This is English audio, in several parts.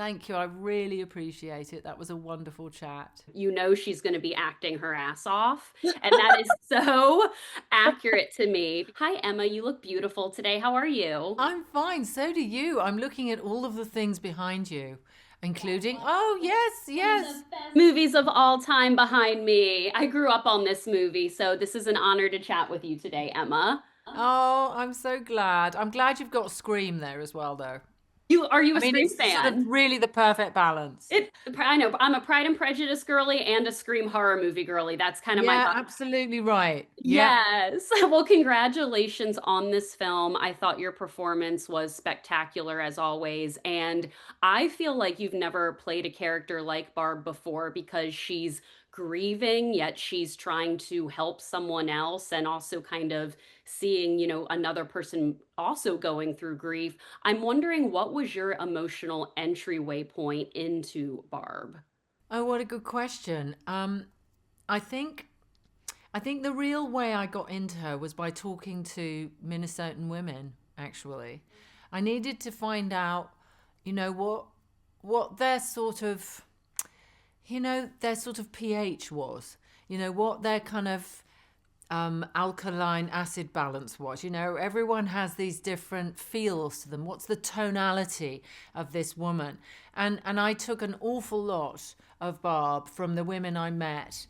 Thank you. I really appreciate it. That was a wonderful chat. You know she's going to be acting her ass off. And that is so accurate to me. Hi, Emma. You look beautiful today. How are you? I'm fine. So do you. I'm looking at all of the things behind you, including, oh, yes, yes. Movies of all time behind me. I grew up on this movie, so this is an honor to chat with you today, Emma. Oh, I'm so glad. I'm glad you've got Scream there as well, though. Are you I a mean, Scream it's sort of fan? really the perfect balance. I know I'm a Pride and Prejudice girly and a Scream horror movie girly. That's kind of my Yeah, vibe. absolutely right. Yeah. Yes. Well, congratulations on this film. I thought your performance was spectacular as always. And I feel like you've never played a character like Barb before because she's grieving, yet she's trying to help someone else and also kind of seeing, another person also going through grief. I'm wondering what was your emotional entryway point into Barb? Oh, what a good question. I think I think the real way I got into her was by talking to Minnesotan women, actually. I needed to find out, what their sort of pH was, what their kind of alkaline acid balance was. Everyone has these different feels to them. What's the tonality of this woman? And I took an awful lot of Barb from the women I met,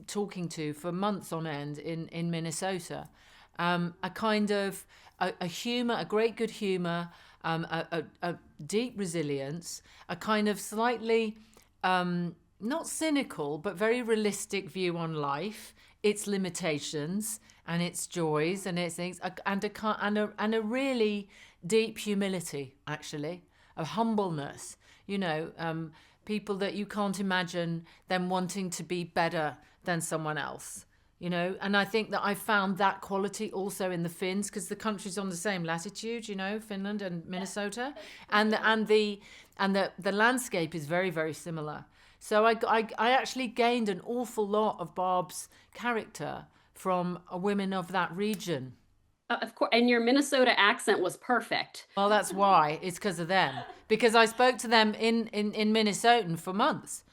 talking to for months on end in Minnesota. A kind of a humor, a great good humor, a deep resilience, a kind of slightly not cynical, but very realistic view on life, its limitations and its joys and its things, and a really deep humility, actually, a humbleness. People that you can't imagine them wanting to be better than someone else. And I think that I found that quality also in the Finns, because the country's on the same latitude, Finland and Minnesota, and the landscape is very, very similar. So I actually gained an awful lot of Barb's character from women of that region. Of course, and your Minnesota accent was perfect. Well, that's why. It's because of them. Because I spoke to them in Minnesotan for months.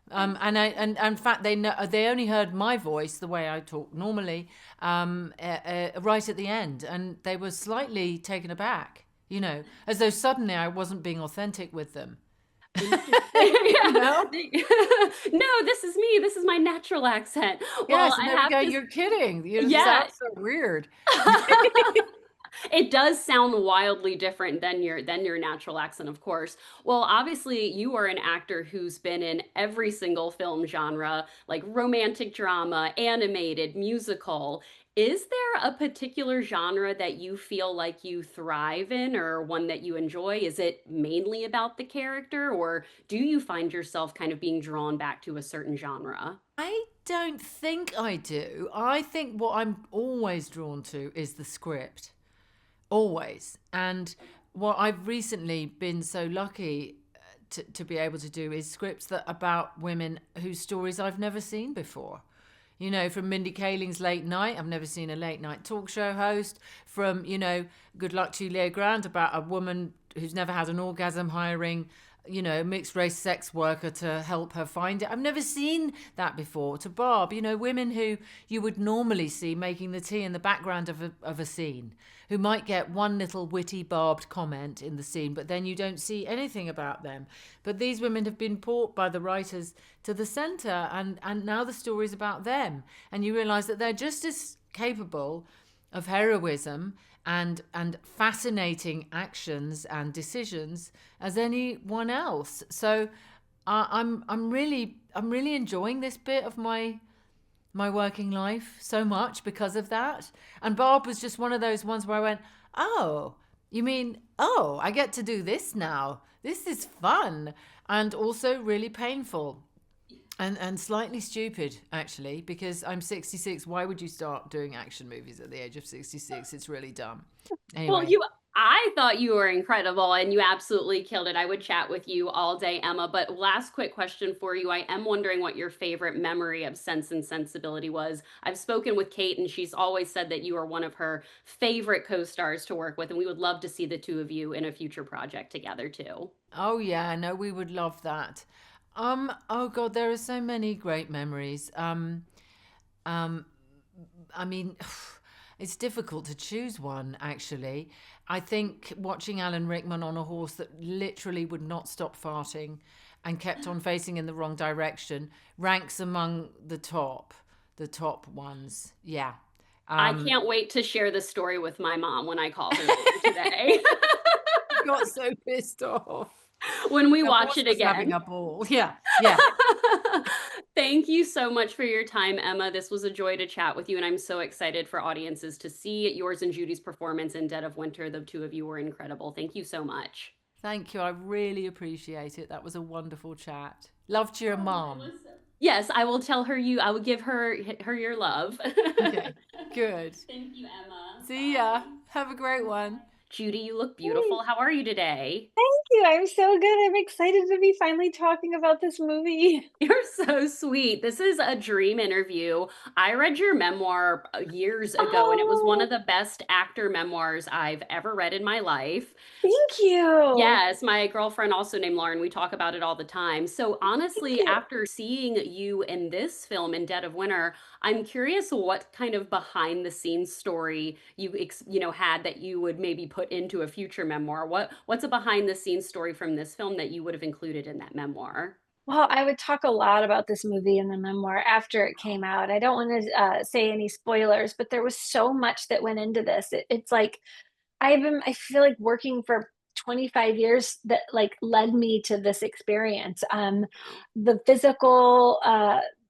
And in fact, they only heard my voice the way I talk normally, right at the end, and they were slightly taken aback, as though suddenly I wasn't being authentic with them. Interesting. Yeah. you know? No, this is me. This is my natural accent. Well, Yes, and I they would have go, to, "You're kidding. You yeah. sound so weird." It does sound wildly different than your natural accent, of course. Well, obviously, you are an actor who's been in every single film genre, like romantic drama, animated, musical. Is there a particular genre that you feel like you thrive in or one that you enjoy? Is it mainly about the character, or do you find yourself kind of being drawn back to a certain genre? I don't think I do. I think what I'm always drawn to is the script. Always. And what I've recently been so lucky to be able to do is scripts that about women whose stories I've never seen before. From Mindy Kaling's Late Night, I've never seen a late night talk show host. From, Good Luck to You, Leo Grant, about a woman who's never had an orgasm hiring, mixed race sex worker to help her find it. I've never seen that before. To Barb, women who you would normally see making the tea in the background of a scene, who might get one little witty barbed comment in the scene, but then you don't see anything about them. But these women have been brought by the writers to the centre, and now the story's about them. And you realise that they're just as capable of heroism and fascinating actions and decisions as anyone else. So I'm really enjoying this bit of my working life so much because of that. And Barb was just one of those ones where I went, oh, you mean, oh, I get to do this now. This is fun and also really painful. And slightly stupid, actually, because I'm 66. Why would you start doing action movies at the age of 66? It's really dumb. Well, Anyway. I thought you were incredible and you absolutely killed it. I would chat with you all day, Emma. But last quick question for you. I am wondering what your favorite memory of Sense and Sensibility was. I've spoken with Kate and she's always said that you are one of her favorite co-stars to work with, and we would love to see the two of you in a future project together too. Oh yeah, no, we would love that. Oh God, there are so many great memories. Um, I mean, it's difficult to choose one, actually. I think watching Alan Rickman on a horse that literally would not stop farting and kept on facing in the wrong direction ranks among the top ones. Yeah. I Um, can't wait to share this story with my mom when I call her later today. got so pissed off. When we The watch horse it was having again. a ball. Yeah, yeah. Thank you so much for your time, Emma. This was a joy to chat with you, and I'm so excited for audiences to see yours and Judy's performance in Dead of Winter. The two of you were incredible. Thank you so much. Thank you. I really appreciate it. That was a wonderful chat. Love to your Oh, it mom. was. Yes, I will tell her I will give her your love. Okay, good. Thank you, Emma. See ya. Bye. Have a great one. Judy, you look Hey, beautiful. How are you today? thank you. I'm so good. I'm excited to be finally talking about this movie. You're so sweet. This is a dream interview. I read your memoir years ago, and it was one Oh, of the best actor memoirs I've ever read in my life. thank you. Yes, my girlfriend, also named Lauren, we talk about it all the time. So, Thank honestly, you. after seeing you in this film, in Dead of Winter, I'm curious what kind of behind the scenes story you had that you would maybe put into a future memoir. What's a behind the scenes story from this film that you would have included in that memoir? Well, I would talk a lot about this movie in the memoir after it came out. I don't want to say any spoilers, but there was so much that went into this. It's like I feel like working for 25 years that like led me to this experience. Wow. The physical,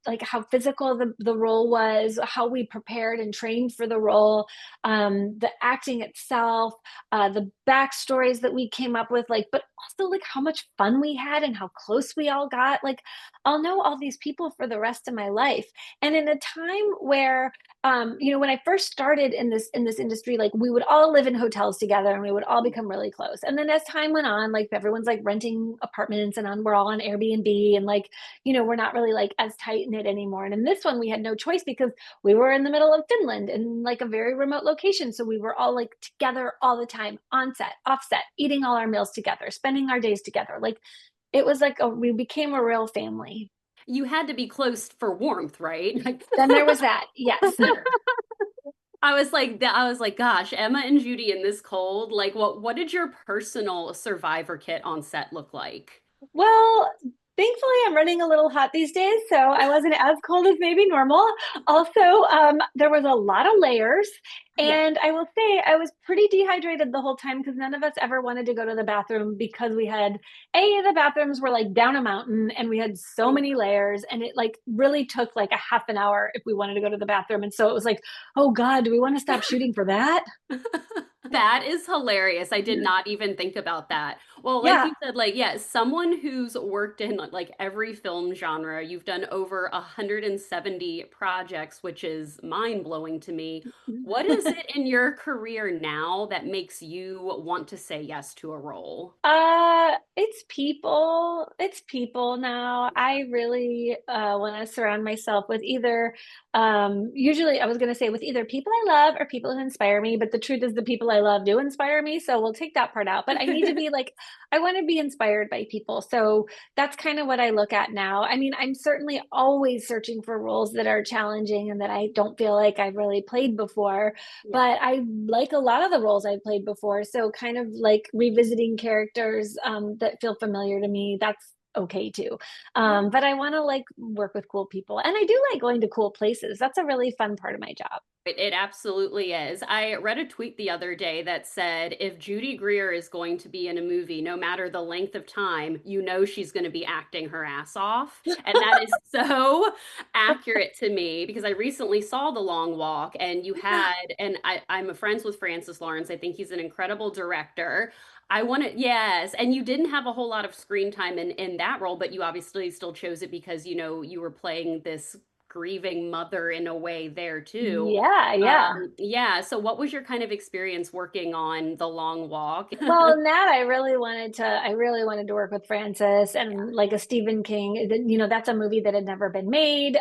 like how physical the role was, how we prepared and trained for the role, the acting itself, the backstories that we came up with, like, but also like how much fun we had and how close we all got. Like, I'll know all these people for the rest of my life. And in a time where when I first started in this industry, like we would all live in hotels together and we would all become really close. And then as time went on, like everyone's like renting apartments and we're all on Airbnb and like, we're not really like as tight knit anymore. And in this one, we had no choice because we were in the middle of Finland in like a very remote location. So we were all like together all the time, on set, off set, eating all our meals together, spending our days together. Like it was like we became a real family. You had to be close for warmth, right? Like, Then there was that. Yes. I was like, gosh, Emma and Judy in this cold. Like, what did your personal survivor kit on set look like? Well, thankfully, I'm running a little hot these days, so I wasn't as cold as maybe normal. Also, there was a lot of layers, Yeah. and I will say I was pretty dehydrated the whole time because none of us ever wanted to go to the bathroom because we had the bathrooms were like down a mountain, and we had so Oh many layers, and it like really took like a half an hour if we wanted to go to the bathroom, and so it was like, oh God, do we want to stop shooting for that? That is hilarious. I did not even think about that. Well, like Yeah. you said, like, yeah, someone who's worked in like every film genre, you've done over 170 projects, which is mind-blowing to me. What is it in your career now that makes you want to say yes to a role? It's people. It's people now. I really want to surround myself with either usually I was going to say with either people I love or people who inspire me, but the truth is the people I love do inspire me, so we'll take that part out. But I need to be like I want to be inspired by people. So that's kind of what I look at now. I mean, I'm certainly always searching for roles that are challenging and that I don't feel like I've really played before, Yeah. but I like a lot of the roles I've played before. So kind of like revisiting characters that feel familiar to me, that's okay too. Yeah. But I want to like work with cool people. And I do like going to cool places. That's a really fun part of my job. It absolutely is. I read a tweet the other day that said, if Judy Greer is going to be in a movie, no matter the length of time, you know she's going to be acting her ass off. And that is so accurate to me because I recently saw The Long Walk and I'm a friends with Francis Lawrence. I think he's an incredible director. I want to, yes. And you didn't have a whole lot of screen time in that role, but you obviously still chose it because, you were playing this grieving mother in a way there too. Yeah, yeah. Yeah. So what was your kind of experience working on The Long Walk? Well, in that I really wanted to work with Francis and like a Stephen King. You know, that's a movie that had never been made.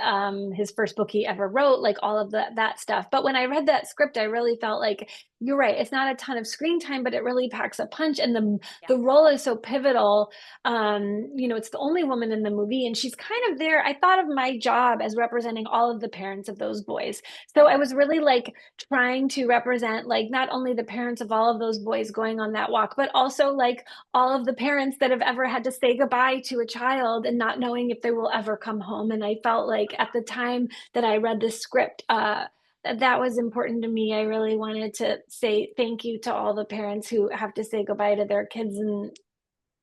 His first book he ever wrote, like all of that stuff. But when I read that script, I really felt like you're right. It's not a ton of screen time, but it really packs a punch, and Yeah. the role is so pivotal. You know, it's the only woman in the movie, and she's kind of there. I thought of my job as representing all of the parents of those boys. So I was really like trying to represent like not only the parents of all of those boys going on that walk, but also like all of the parents that have ever had to say goodbye to a child and not knowing if they will ever come home. And I felt like at the time that I read this script, that was important to me. I really wanted to say thank you to all the parents who have to say goodbye to their kids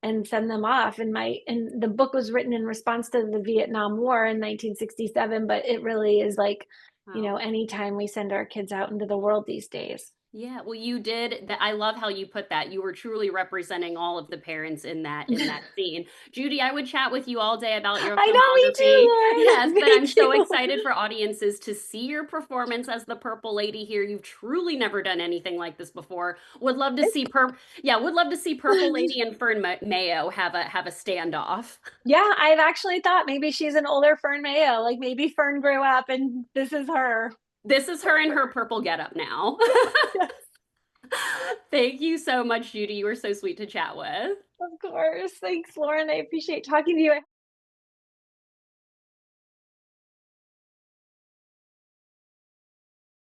and send them off. And the book was written in response to the Vietnam War in 1967, but it really is like, you Wow. know, anytime we send our kids out into the world these days. Yeah, well, you did that. I love how you put that. You were truly representing all of the parents in that scene. Judy, I would chat with you all day about your I know, me filmography. Yes, too, but Lauren. I'm Me so too. excited for audiences to see your performance as the Purple Lady here. You've truly never done anything like this before. Would love to see would love to see Purple Lady and Mayo have a standoff. Yeah, I've actually thought maybe she's an older Fern Mayo. Like maybe Fern grew up and this is her. This is her in her purple getup now. Yes, Thank you so much, Judy. You were so sweet to chat with. of course. Thanks, Lauren. I appreciate talking to you.